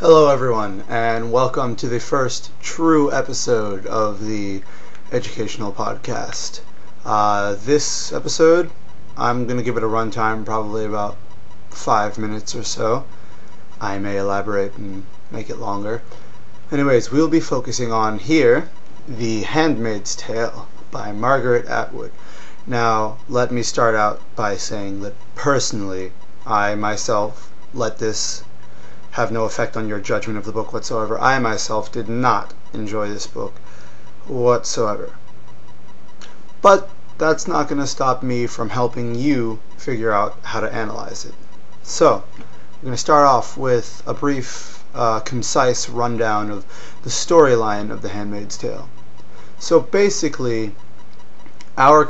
Hello everyone, and welcome to the first true episode of the educational podcast. This episode, I'm going to give it a runtime, probably about 5 minutes or so. I may elaborate and make it longer. Anyways, we'll be focusing on here, The Handmaid's Tale by Margaret Atwood. Now, let me start out by saying that personally, I myself let this have no effect on your judgment of the book whatsoever. I myself did not enjoy this book whatsoever. But that's not going to stop me from helping you figure out how to analyze it. So, we're going to start off with a brief, concise rundown of the storyline of The Handmaid's Tale. So basically, our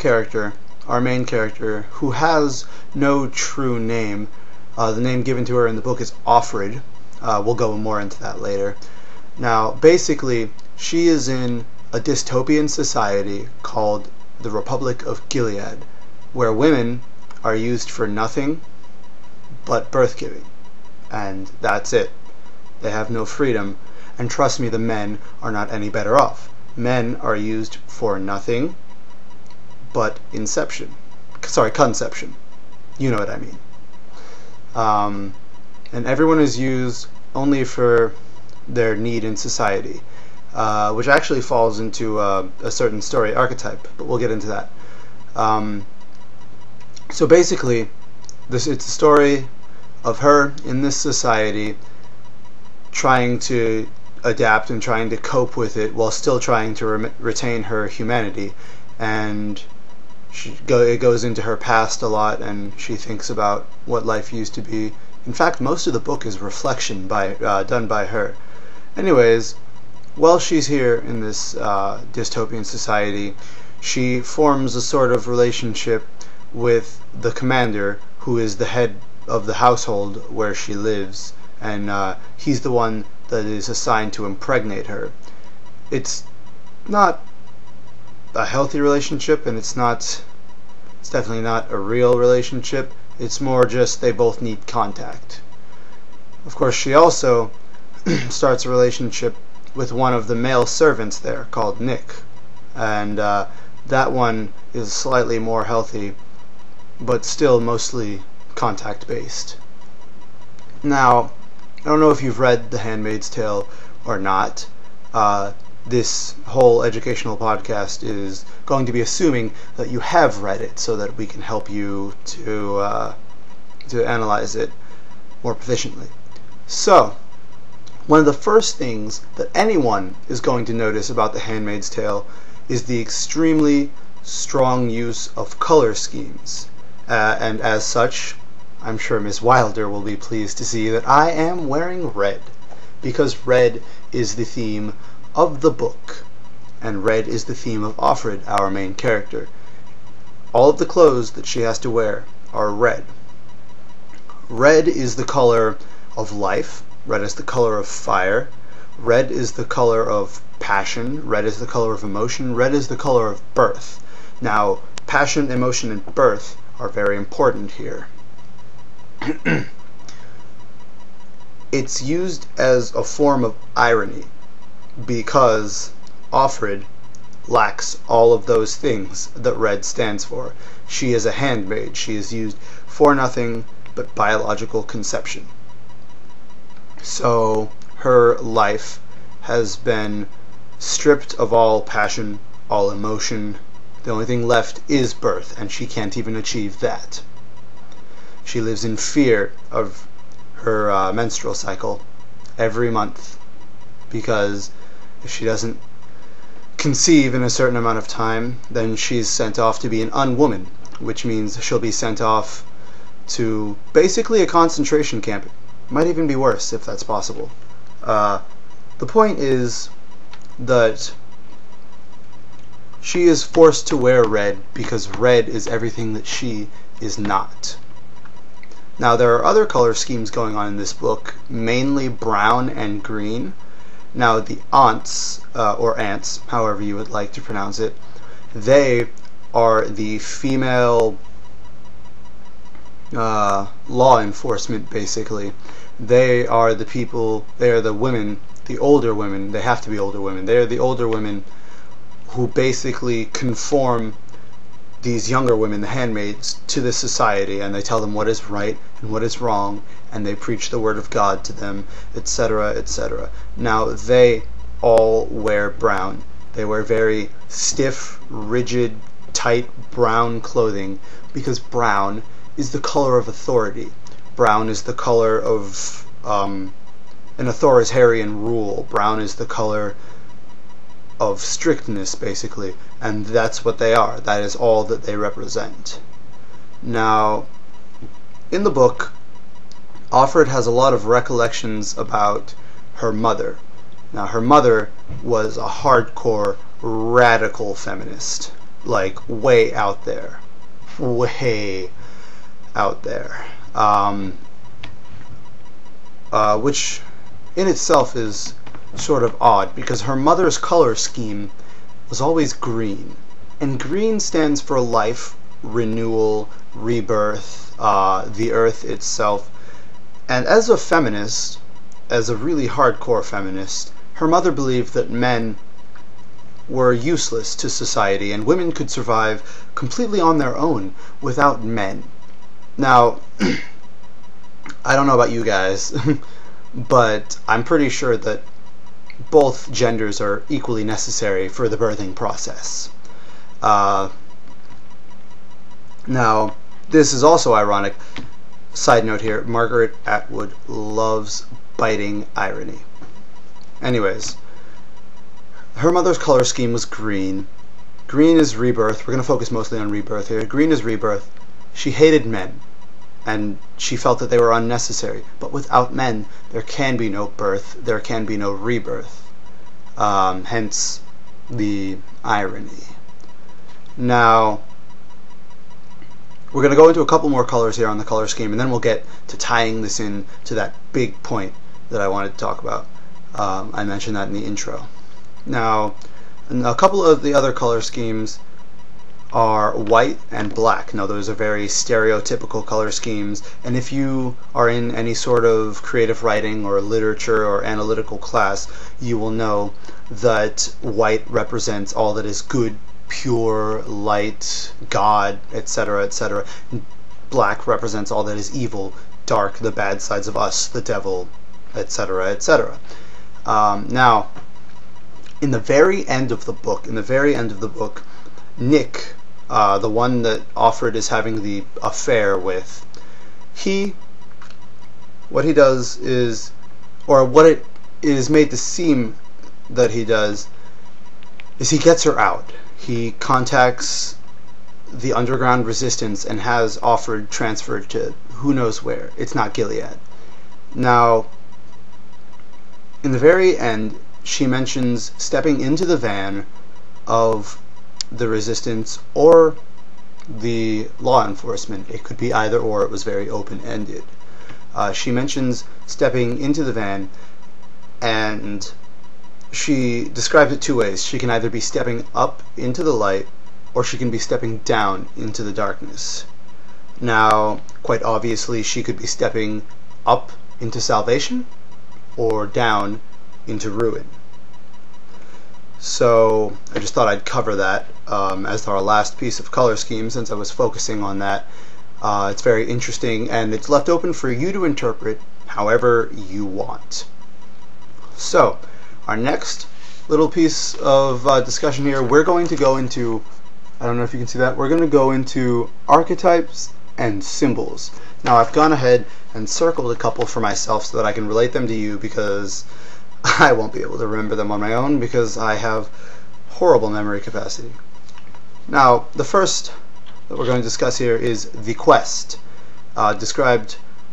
main character, who has no true name, the name given to her in the book is Offred. We'll go more into that later. Now, basically, she is in a dystopian society called the Republic of Gilead, where women are used for nothing but birth-giving. And that's it. They have no freedom. And trust me, the men are not any better off. Men are used for nothing but conception. You know what I mean. And everyone is used only for their need in society, which actually falls into a certain story archetype, but we'll get into that. So basically, it's a story of her in this society trying to adapt and trying to cope with it while still trying to retain her humanity. And it goes into her past a lot, and she thinks about what life used to be. In fact, most of the book is reflection done by her. Anyways, while she's here in this dystopian society, she forms a sort of relationship with the commander, who is the head of the household where she lives, and he's the one that is assigned to impregnate her. It's not a healthy relationship, and it's definitely not a real relationship. It's more just they both need contact. Of course, she also starts a relationship with one of the male servants there called Nick, and that one is slightly more healthy, but still mostly contact based. Now, I don't know if you've read The Handmaid's Tale or not. This whole educational podcast is going to be assuming that you have read it, so that we can help you to analyze it more proficiently. So, one of the first things that anyone is going to notice about The Handmaid's Tale is the extremely strong use of color schemes. And as such, I'm sure Miss Wilder will be pleased to see that I am wearing red, because red is the theme of the book, and red is the theme of Offred, our main character. All of the clothes that she has to wear are red. Red is the color of life. Red is the color of fire. Red is the color of passion. Red is the color of emotion. Red is the color of birth. Now, passion, emotion, and birth are very important here. It's used as a form of irony, because Offred lacks all of those things that red stands for. She is a handmaid. She is used for nothing but biological conception. So her life has been stripped of all passion, all emotion. The only thing left is birth, and she can't even achieve that. She lives in fear of her menstrual cycle every month, because if she doesn't conceive in a certain amount of time, then she's sent off to be an unwoman, which means she'll be sent off to basically a concentration camp. It might even be worse, if that's possible. The point is that she is forced to wear red because red is everything that she is not. Now, there are other color schemes going on in this book, mainly brown and green. Now, the aunts, or ants, however you would like to pronounce it, they are the female law enforcement, basically. They are the people, they are the women, the older women, they have to be older women, they are the older women who basically conform these younger women, the handmaids, to this society, and they tell them what is right and what is wrong, and they preach the word of God to them, etc., etc. Now, they all wear brown. They wear very stiff, rigid, tight brown clothing, because brown is the color of authority. Brown is the color of an authoritarian rule. Brown is the color of strictness, basically, and that's what they are. That is all that they represent. Now, in the book, Offred has a lot of recollections about her mother. Now, her mother was a hardcore, radical feminist, like way out there. Way out there. Which in itself is sort of odd, because her mother's color scheme was always green, and green stands for life, renewal, rebirth, the earth itself. And as a feminist, as a really hardcore feminist, her mother believed that men were useless to society and women could survive completely on their own without men. Now, I don't know about you guys, but I'm pretty sure that both genders are equally necessary for the birthing process. Now, this is also ironic. Side note here, Margaret Atwood loves biting irony. Anyways, her mother's color scheme was green. Green is rebirth. We're going to focus mostly on rebirth here. Green is rebirth. She hated men, and she felt that they were unnecessary. But without men, there can be no birth, there can be no rebirth. Hence the irony. Now, we're going to go into a couple more colors here on the color scheme, and then we'll get to tying this in to that big point that I wanted to talk about. I mentioned that in the intro. Now, a couple of the other color schemes are white and black. Now, those are very stereotypical color schemes, and if you are in any sort of creative writing or literature or analytical class, you will know that white represents all that is good, pure, light, God, etc., etc. Black represents all that is evil, dark, the bad sides of us, the devil, etc., etc. Now, in the very end of the book, Nick, the one that Offred is having the affair with, what he does is, or what it is made to seem that he does, is he gets her out. He contacts the underground resistance and has Offred transferred to who knows where. It's not Gilead. Now, in the very end, she mentions stepping into the van of the resistance or the law enforcement. It could be either or. It was very open-ended. She mentions stepping into the van, and she describes it two ways. She can either be stepping up into the light, or she can be stepping down into the darkness. Now, quite obviously, she could be stepping up into salvation, or down into ruin. So I just thought I'd cover that as our last piece of color scheme, since I was focusing on that. It's very interesting, and it's left open for you to interpret however you want. So, our next little piece of discussion here, we're going to go into, I don't know if you can see that, we're going to go into archetypes and symbols. Now, I've gone ahead and circled a couple for myself so that I can relate them to you, because I won't be able to remember them on my own because I have horrible memory capacity. Now, the first that we're going to discuss here is the quest.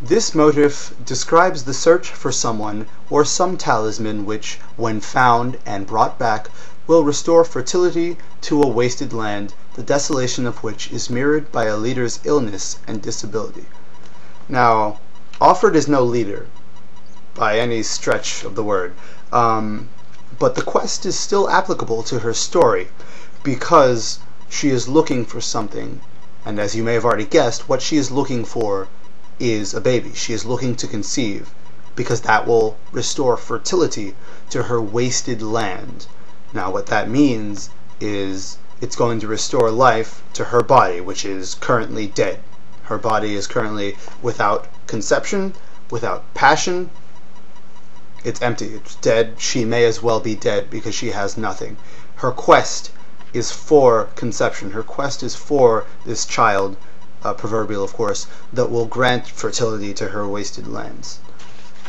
This motif describes the search for someone or some talisman which, when found and brought back, will restore fertility to a wasted land, the desolation of which is mirrored by a leader's illness and disability. Now, Offred is no leader by any stretch of the word, but the quest is still applicable to her story because she is looking for something And as you may have already guessed, what she is looking for is a baby. She is looking to conceive, because that will restore fertility to her wasted land. Now what that means is it's going to restore life to her body, which is currently dead. Her body is currently without conception, without passion. It's empty, it's dead. She may as well be dead because she has nothing. Her quest is for conception. Her quest is for this child, proverbial of course, that will grant fertility to her wasted lands.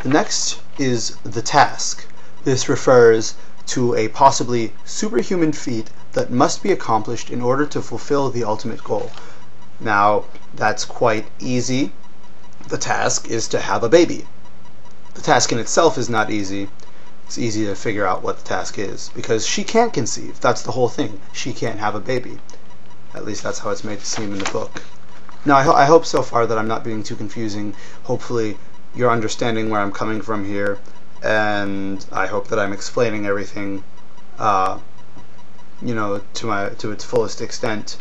The next is the task. This refers to a possibly superhuman feat that must be accomplished in order to fulfill the ultimate goal. Now, that's quite easy. The task is to have a baby. The task in itself is not easy. It's easy to figure out what the task is, because she can't conceive. That's the whole thing. She can't have a baby. At least that's how it's made to seem in the book. Now, I hope so far that I'm not being too confusing. Hopefully, you're understanding where I'm coming from here, and I hope that I'm explaining everything, to its fullest extent.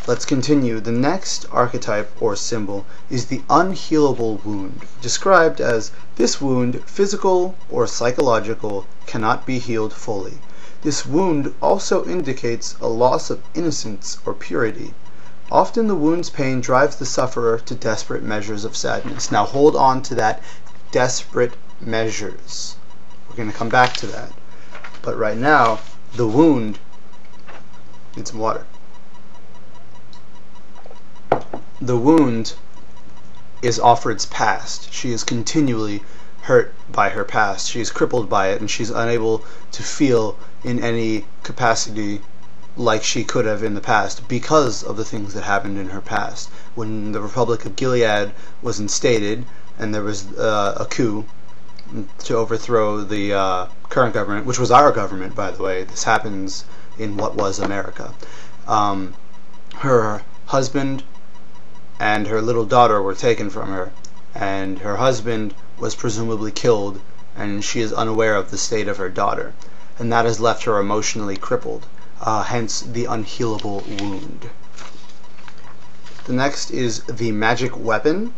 Let's continue. The next archetype or symbol is the unhealable wound, described as this wound, physical or psychological, cannot be healed fully. This wound also indicates a loss of innocence or purity. Often the wound's pain drives the sufferer to desperate measures of sadness. Now hold on to that, desperate measures. We're going to come back to that. But right now, the wound needs some water. The wound is Offred's past. She is continually hurt by her past. She is crippled by it, and she's unable to feel in any capacity like she could have in the past because of the things that happened in her past. When the Republic of Gilead was instated, and there was a coup to overthrow the current government, which was our government, by the way. This happens in what was America. Her husband and her little daughter were taken from her, and her husband was presumably killed, and she is unaware of the state of her daughter, and that has left her emotionally crippled, hence the unhealable wound. The next is the magic weapon.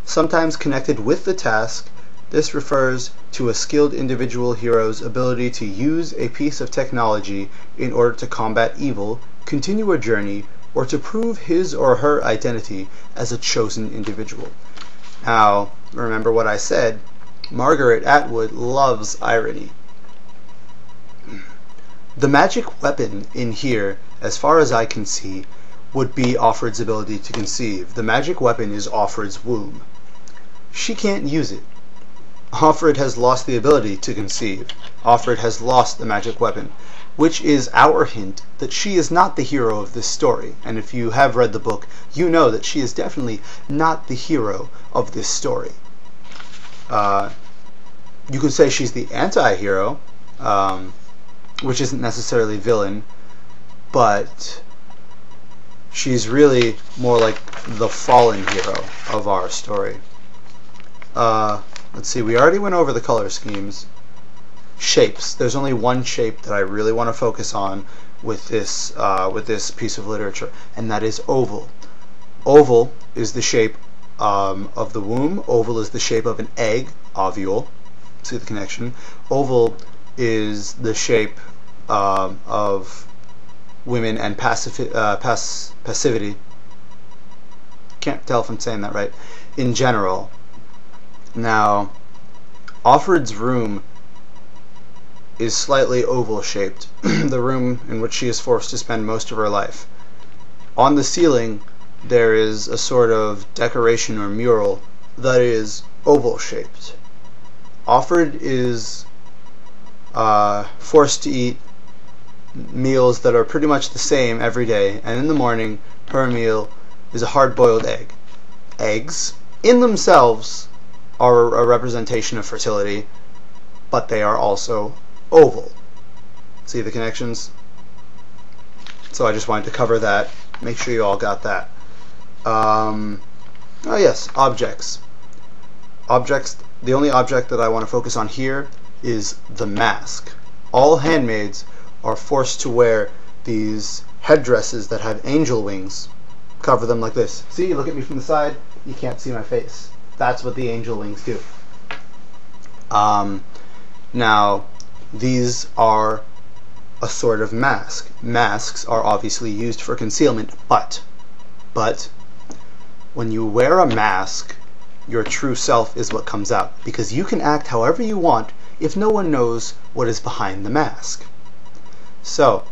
Sometimes connected with the task, this refers to a skilled individual hero's ability to use a piece of technology in order to combat evil, continue a journey, or to prove his or her identity as a chosen individual. Now, remember what I said, Margaret Atwood loves irony. The magic weapon in here, as far as I can see, would be Offred's ability to conceive. The magic weapon is Offred's womb. She can't use it. Offred has lost the ability to conceive. Offred has lost the magic weapon, which is our hint that she is not the hero of this story. And if you have read the book, you know that she is definitely not the hero of this story. You could say she's the anti-hero, which isn't necessarily villain, but she's really more like the fallen hero of our story. Let's see, we already went over the color schemes. Shapes. There's only one shape that I really want to focus on with this piece of literature, and that is oval. Oval is the shape of the womb. Oval is the shape of an egg, ovule. See the connection? Oval is the shape of women and passivity. Can't tell if I'm saying that right. In general. Now, Offred's room is slightly oval shaped, the room in which she is forced to spend most of her life. On the ceiling there is a sort of decoration or mural that is oval shaped. Offred is forced to eat meals that are pretty much the same every day, and in the morning her meal is a hard-boiled egg. Eggs in themselves are a representation of fertility, but they are also oval. See the connections? So I just wanted to cover that. Make sure you all got that. Oh yes, objects. Objects. The only object that I want to focus on here is the mask. All handmaids are forced to wear these headdresses that have angel wings cover them like this. See, you look at me from the side, you can't see my face. That's what the angel wings do. Now, these are a sort of mask. Masks are obviously used for concealment, but when you wear a mask, your true self is what comes out, because you can act however you want if no one knows what is behind the mask. So,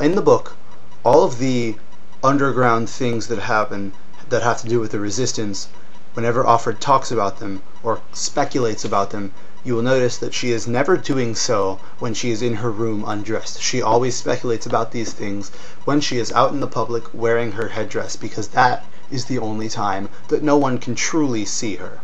in the book, all of the underground things that happen that have to do with the resistance, whenever Offred talks about them or speculates about them, you will notice that she is never doing so when she is in her room undressed. She always speculates about these things when she is out in the public wearing her headdress, because that is the only time that no one can truly see her.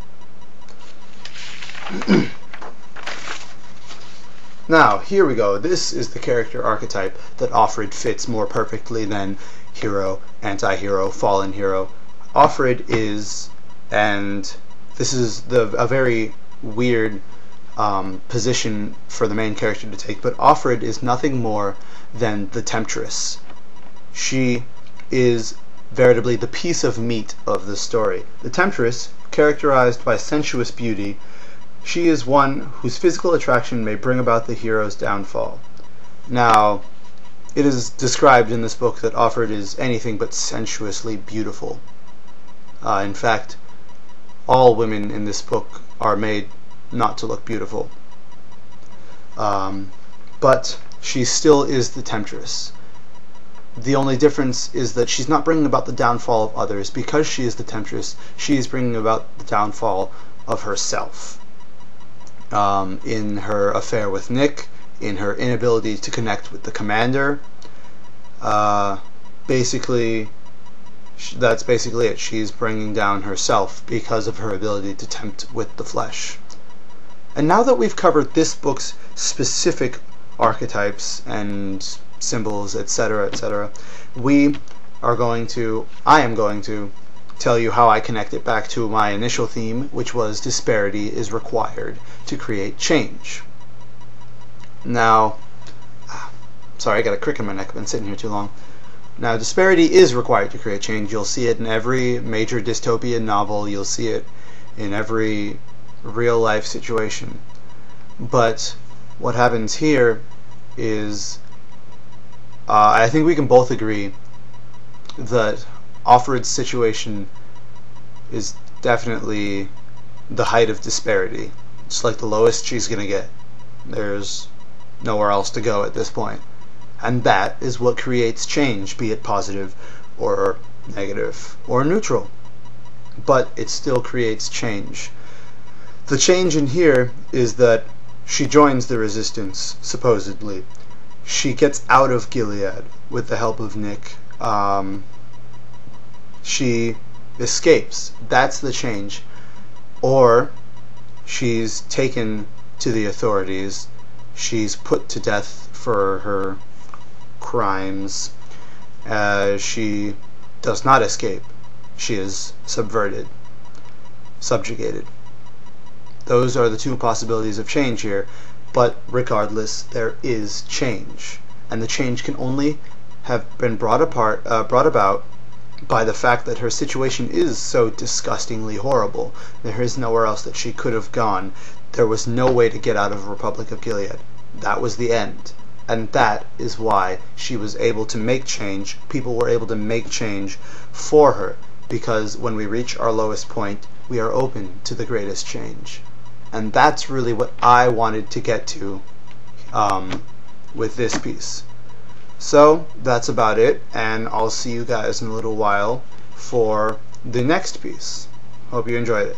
Now, here we go. This is the character archetype that Offred fits more perfectly than hero, anti-hero, fallen hero. Offred is, and this is a very weird position for the main character to take, but Offred is nothing more than the temptress. She is veritably the piece of meat of the story. The temptress, characterized by sensuous beauty, she is one whose physical attraction may bring about the hero's downfall. Now, it is described in this book that Offred is anything but sensuously beautiful. In fact, all women in this book are made not to look beautiful. But she still is the temptress. The only difference is that she's not bringing about the downfall of others. Because she is the temptress, she is bringing about the downfall of herself. In her affair with Nick, in her inability to connect with the commander, basically, that's basically it. She's bringing down herself because of her ability to tempt with the flesh. And now that we've covered this book's specific archetypes and symbols, etc., etc., I am going to tell you how I connect it back to my initial theme, which was disparity is required to create change. Now, sorry, I got a crick in my neck. I've been sitting here too long. Now, disparity is required to create change. You'll see it in every major dystopian novel. You'll see it in every real-life situation. But what happens here is, I think we can both agree that Offred's situation is definitely the height of disparity. It's like the lowest she's going to get. There's nowhere else to go at this point. And that is what creates change, be it positive or negative or neutral. But it still creates change. The change in here is that she joins the resistance, supposedly. She gets out of Gilead with the help of Nick. She escapes. That's the change. Or she's taken to the authorities. She's put to death for her crimes. She does not escape. She is subverted, subjugated. Those are the two possibilities of change here. But regardless, there is change. And the change can only have been brought about by the fact that her situation is so disgustingly horrible. There is nowhere else that she could have gone. There was no way to get out of Republic of Gilead. That was the end. And that is why she was able to make change. People were able to make change for her, because when we reach our lowest point, we are open to the greatest change. And that's really what I wanted to get to with this piece. So that's about it, and I'll see you guys in a little while for the next piece. Hope you enjoyed it.